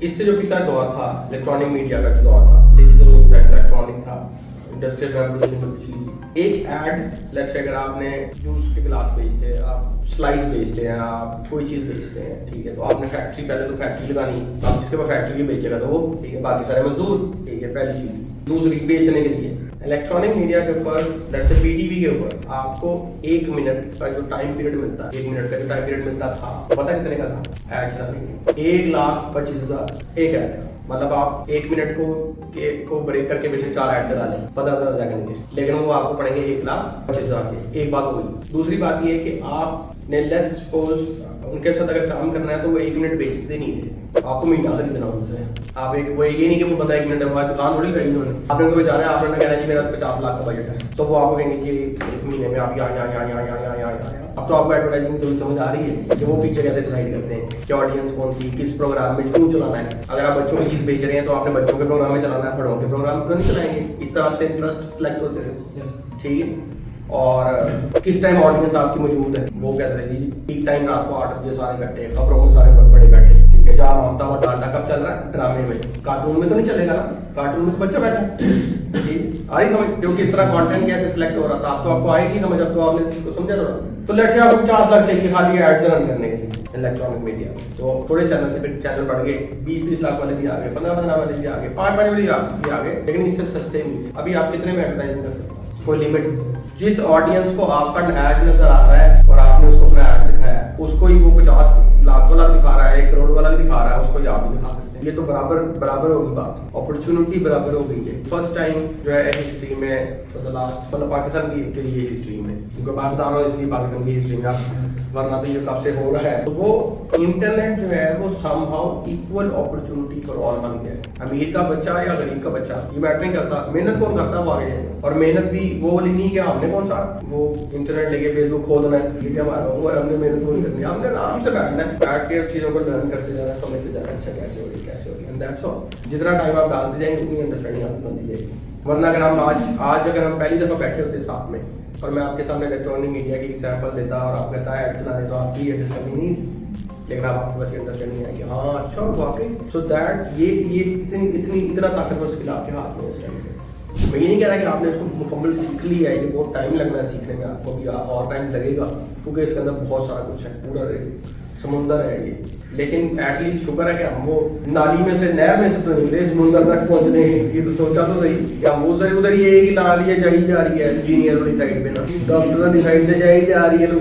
इससे जो पिछला दौर था इलेक्ट्रॉनिक मीडिया का जो दौर था, डिजिटल मीडिया इलेक्ट्रॉनिक था, इंडस्ट्रियल रेवोल्यूशन में पिछली एक ऐड, लेट्स से अगर आपने जूस के गिलास बेचते हैं, आप स्लाइस बेचते हैं, आप कोई चीज़ बेचते हैं, ठीक है, तो आपने फैक्ट्री पहले तो फैक्ट्री लगानी, आप जिसके पास फैक्ट्री बेचेगा तो वो, ठीक है, बाकी सारे मजदूर, ठीक है, पहली चीज़। दूसरी, बेचने के लिए इलेक्ट्रॉनिक मीडिया के ऊपर, लेट्स से पीटीवी के ऊपर आपको 1 मिनट का जो टाइम पीरियड मिलता है, 1 मिनट का जो टाइम पीरियड मिलता था, पता कितने का था? ऐड चलाने के 1,25,000 एक ऐड का। मतलब आप 1 मिनट को ब्रेक करके वैसे 4 ऐड चला लें 15 सेकंड के, लेकिन वो आपको पड़ेंगे 1,25,000 के। एक बात हो गई। दूसरी बात ये है कि आपने लेट्स सपोज उनके साथ अगर काम करना है तो वो 1 मिनट बेचते नहीं थे, आपको महीना खरीदना उनसे। आप एक वो ये नहीं कि वो पता 1 मिनट हमारी दुकान थोड़ी करी उन्होंने, आपने उनको जाना है, आपने कहना जी मेरा 50 लाख का बजट है, तो वो आपको कहेंगे कि 1 महीने में आप यहाँ। अब तो आपको एडवर्टाइजिंग तो समझ आ रही है कि वो पीछे कैसे डिसाइड करते हैं कि ऑडियंस कौन सी, किस प्रोग्राम में क्यों चलाना है। अगर आप बच्चों की चीज बेच रहे हैं तो आपने बच्चों के प्रोग्राम में चलाना है, बड़ों के प्रोग्राम में तो नहीं चलाएंगे। इस तरह से इंटरेस्ट सेलेक्ट होते हैं, ठीक है। और किस टाइम ऑडियंस आपकी मौजूद है, वो कहते हैं जी पीक टाइम रात को 8 बजे सारे बैठे हैं, खबरों में सारे बड़े बैठे हैं, ठीक है। जहाँ मामता और डांडा कब चल रहा है? ड्रामे में। कार्टून में तो नहीं चलेगा ना, कार्टून में तो बच्चा बैठा है, ठीक। आई समझ क्योंकि इस तरह कंटेंट कैसे सिलेक्ट हो रहा था, अब तो आपको आएगी समझ, अब तो आपने इसको समझा थोड़ा। तो लेट्स से आपको 50 लाख चाहिए खाली एड्स रन करने के लिए इलेक्ट्रॉनिक मीडिया, तो थोड़े चैनल थे, फिर चैनल बढ़ गए, 20-20 लाख वाले भी आ गए, 15-15 वाले भी आ गए, 5 वाले भी आ गए, लेकिन इससे सस्ते नहीं। अभी आप कितने में एडवर्टाइजिंग कर सकते हैं? कोई लिमिट। जिस ऑडियंस को आपका ऐड नजर आ रहा है और आपने उसको अपना ऐड दिखाया है, उसको ही वो 50 लाख वाला दिखा रहा है, 1 करोड़ वाला भी दिखा रहा है, उसको ही आप भी दिखा सकते हैं। ये तो बराबर होगी बात, अपॉर्चुनिटी बराबर हो गई है। फर्स्ट टाइम जो है हिस्ट्री में फॉर द लास्ट, मतलब पाकिस्तान के लिए हिस्ट्री में, क्योंकि बात बता रहा हूँ इसलिए पाकिस्तान की हिस्ट्री में, आप वरना तो ये कब से हो रहा है, तो वो इंटरनेट जो है वो somehow equal opportunity for all बन गया है। अमीर का बच्चा या गरीब का बच्चा ये मैटर नहीं करता, मेहनत कौन करता है वो आगे जाएगा। और मेहनत भी वो वाली नहीं कि हमने कौन सा वो इंटरनेट लेके फेसबुक खोलना है, ठीक है, हमारा वो हमने मेहनत नहीं करनी, हमने आराम से बैठना है, बैठ के चीजों को लर्न करते जाना, समझते जाना, अच्छा कैसे हो रही एंड दैट्स ऑल। जितना टाइम आप डालते जाएंगे उतनी अंडरस्टैंडिंग आपको बनती जाएगी। वरना अगर हम आज अगर हम पहली दफा बैठे होते साथ में और मैं आपके सामने इलेक्ट्रॉनिक मीडिया की एग्जांपल देता और आप कहता है ऐड चलाने, तो आपकी अंडरस्टैंडिंग नहीं, लेकिन आप आपके पास अंडरस्टैंडिंग है कि हाँ अच्छा वाकई, सो दैट ये इतना ताकतवर स्किल आपके हाथ में है। मैं ये नहीं कह रहा कि आपने इसको मुकम्मल सीख लिया है, ये बहुत टाइम लगना है सीखने में, आपको भी और टाइम लगेगा, क्योंकि इसके अंदर बहुत सारा कुछ है, पूरा समुंदर है ये। लेकिन एटलीस्ट शुक्र है कि हम वो नाली में से, नहर में से तो निकले, समुंदर तक पहुंचने। ये तो सोचा तो सही कि हम वो सही उधर ये कि नाली है जाई जा रही है इंजीनियर वाली साइड पे ना, डॉक्टर वाली साइड से जाई जा रही है, तो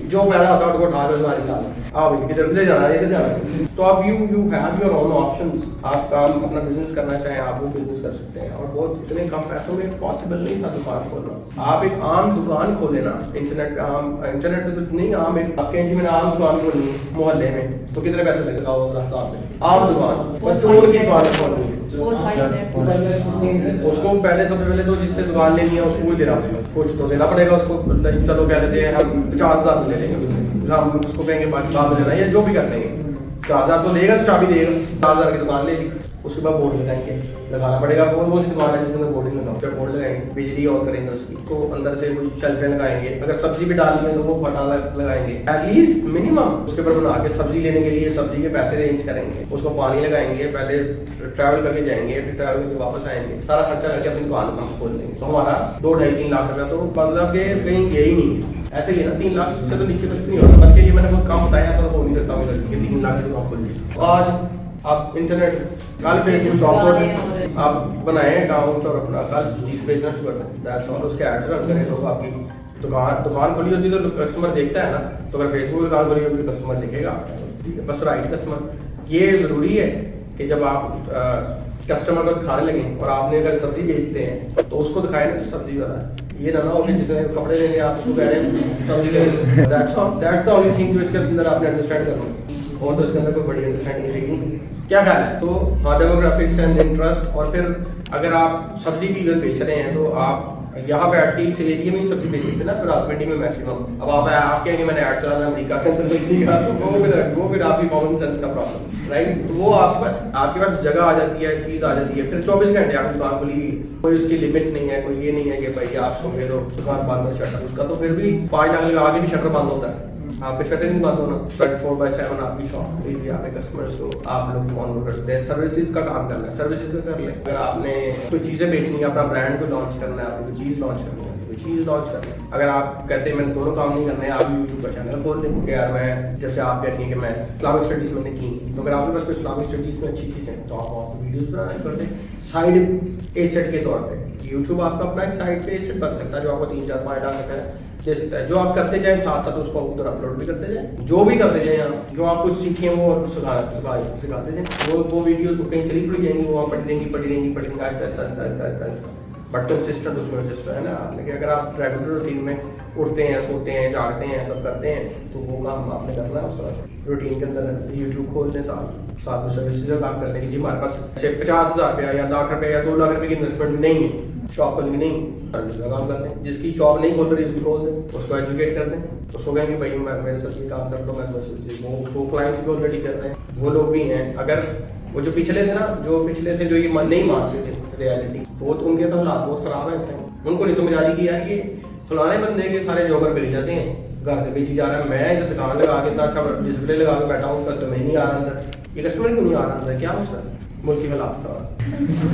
जो पैदा होता है उसको उठा कर नाली डाल आप किधर से जाना है, इधर जाना है। तो आप you have your own options. आप काम अपना बिजनेस करना चाहें आप वो बिजनेस कर सकते हैं, और बहुत इतने कम पैसों में पॉसिबल नहीं था दुकान खोलना। आप एक आम दुकान खोले ना इंटरनेट पे, इंटरनेट पे तो नहीं, आम एक आपके जी मैंने आम दुकान खोलनी मोहल्ले में, तो कितने पैसे लगेगा वो हिसाब में? आम दुकान, बच्चों की दुकान खोलनी है, उसको पहले सबसे पहले तो जिससे दुकान लेनी है उसको देना पड़ेगा, कुछ तो देना पड़ेगा उसको। चलो कह लेते हैं हम 50,000 ले लेंगे, हम उसको कहेंगे बाकी बाद में देना, या जो भी कर लेंगे, 4,000 तो लेगा तो चाबी देगा, 4,000 की दुकान लेगी, उसके बाद बोर्ड लगाएंगे, लगाना पड़ेगा। कौन सी दुकान है जिसमें बोर्ड नहीं लगाओ, बोर्ड लगाएंगे, बिजली ऑन करेंगे उसकी, तो अंदर से कुछ शेल्फें लगाएंगे, अगर सब्जी भी डालनी है तो वो फटा लगाएंगे एटलीस्ट मिनिमम। उसके ऊपर बना के सब्जी लेने के लिए सब्जी के पैसे अरेंज करेंगे, उसको पानी लगाएंगे, पहले ट्रैवल करके जाएंगे, फिर ट्रैवल करके वापस आएंगे, सारा खर्चा करके अपनी दुकान हम खोल देंगे, तो हमारा 2-2.5-3 लाख रुपया तो मतलब के कहीं यही नहीं है। ऐसे ही है ना, 3 लाख से तो नीचे कुछ नहीं होता, बल्कि ये मैंने बहुत कम बताया, ऐसा तो हो नहीं सकता मुझे कि 3 लाख की शॉप खोल दी। आज आप इंटरनेट कल फिर शॉप आप बनाए अकाउंट और अपना कल चीज बेचना शुरू कर दें, दैट्स ऑल। उसके एड्स रन करें, लोग आपकी दुकान खोली होती है तो कस्टमर देखता है ना, तो अगर फेसबुक दुकान खोली होगी तो कस्टमर देखेगा, ठीक है, बस राइट कस्टमर। ये जरूरी है कि जब आप कस्टमर को दिखाने लगे और आपने अगर सब्जी बेचते हैं तो उसको दिखाए ना तो सब्जी वाला है, ये ना हो कि जिसने कपड़े लेंगे आप उसको कह रहे हैं सब्जी लेंगे, दैट्स द ओनली थिंग जो इसके अंदर आपने अंडरस्टैंड करना, और तो इसके अंदर कोई बड़ी अंडरस्टैंडिंग रहेगी। क्या ख्याल है? तो हाँ, डेमोग्राफिक्स एंड इंटरेस्ट, और फिर अगर आप सब्जी भी अगर बेच रहे हैं तो आप यहाँ बैठ के इस एरिया में ही सब्जी बेच सकते हैं ना, फिर आप मंडी में मैक्सिमम। अब आप कहेंगे मैंने ऐड चलाना अमेरिका के अंदर सब्जी का, तो वो फिर आपकी कॉमन सेंस का प्रॉब्लम, राइट। तो वो आपके पास जगह आ जाती है, चीज आ जाती है, फिर 24 घंटे आपकी दुकान खुली, कोई उसकी लिमिट नहीं है, कोई ये नहीं है कि भाई आप सोगे तो दुकान बंद हो शटर, उसका तो फिर भी 5 लाख लगा के भी शटर बंद होता है, आपके शटर नहीं बंद होना, 24/7 आपकी शॉप पे आपके कस्टमर्स को आप लोग ऑन करते हैं। सर्विसेज का काम करना है, सर्विसेज कर ले। अगर आपने कोई चीज़ें बेचनी है, अपना ब्रांड को लॉन्च करना है, आपको चीज़ लॉन्च करनी है, कोई चीज़ लॉन्च करनी है, अगर आप कहते हैं मैंने दोनों काम नहीं करने, आप यूट्यूब का चैनल खोल लें कि यार मैं, जैसे आप कहती हैं कि मैं इस्लामिक स्टडीज़ मैंने की, तो अगर आपके पास कोई इस्लामिक स्टडीज़ में अच्छी चीज़ है तो आप वीडियोज़ बनाना कर दें साइड एसेट के तौर पे। यूट्यूब आपका अपना एक साइड पे एसेट बन सकता है जो आपको 3, 4, 5 लाख रुपए दे सकता है। जो आप करते जाए साथ साथ उसको उधर अपलोड भी करते जाए, जो भी करते जाए यहाँ, जो आप कुछ सीखे वो सिखाते जाए। वो वीडियोस कहीं चली थोड़ी जाएंगी, वो आप पढ़ी रहेंगी आहिस्ता बट कंसिस्टेंट उसमें जस्ट है ना। लेकिन अगर आप रेगुलर रूटीन में उठते हैं, सोते हैं, जागते हैं, सब करते हैं, तो वो काम आपने करना है। उस तरह रूटीन के अंदर यूट्यूब खोल लें, साथ में सर्विसेज का काम कर लें कि जी हमारे पास 50,000 रुपया या लाख रुपये या 2 लाख रुपये की इन्वेस्टमेंट नहीं है, शॉप खोलने की नहीं, सर्विस का काम कर लें। जिसकी शॉप नहीं खोल रही उसकी खोल दें, उसको एजुकेट कर दें, उसको कहेंगे भाई मेरे साथ ये काम कर दो, मैं वो क्लाइंट्स भी ऑलरेडी कर रहे हैं, वो लोग भी हैं। अगर वो जो पिछले थे ना, जो ये नहीं मानते थे रियलिटी, वो तो उनके तो हालात बहुत खराब है इस टाइम। उनको नहीं समझ आ रही कि यार ये फलाने बंदे के सारे जॉबर बेच जाते हैं, घर से बेची जा रहा है, मैं इधर दुकान लगा के इतना अच्छा डिस्प्ले लगा के बैठा हूँ, कस्टमर नहीं आ रहा अंदर, ये कस्टमर क्यों नहीं आ रहा अंदर, क्या मसला है? मुल्क की हालात था,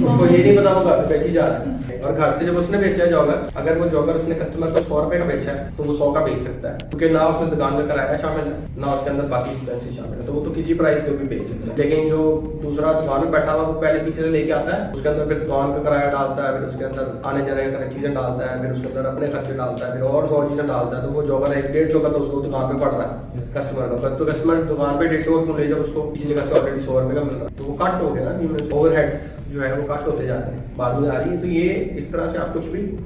उसको ये नहीं पता वो घर से बेची जा रहा है। और घर से जब उसने बेचा जॉगर, अगर वो जॉगर उसने कस्टमर को 100 रुपए का बेचा है तो वो 100 का बेच सकता है, क्योंकि ना उसने दुकान का किराया शामिल है, ना उसके अंदर बाकी एक्सपेंसेस शामिल है, तो वो तो किसी प्राइस पे भी बेच सकता है। लेकिन जो दूसरा दुकान में बैठा हुआ वो पहले पीछे से लेके आता है, उसके अंदर फिर दुकान का किराया डालता है, फिर उसके अंदर आने जाने का चीजें डालता है, फिर उसके अंदर अपने खर्चे डालता है, फिर और 100 चीजें डालता है, तो वो जॉगर 150 का तो उसको दुकान पे पड़ रहा है कस्टमर का, तो कस्टमर दुकान पे 150 का ले, जब उसको किसी जगह से ऑलरेडी 100 रुपए का मिल रहा है, तो वो कट हो गया ना, ओवरहेड्स जो है वो कट होते जा रहे हैं, बाद में आ रही है। तो ये इस तरह से आप कुछ भी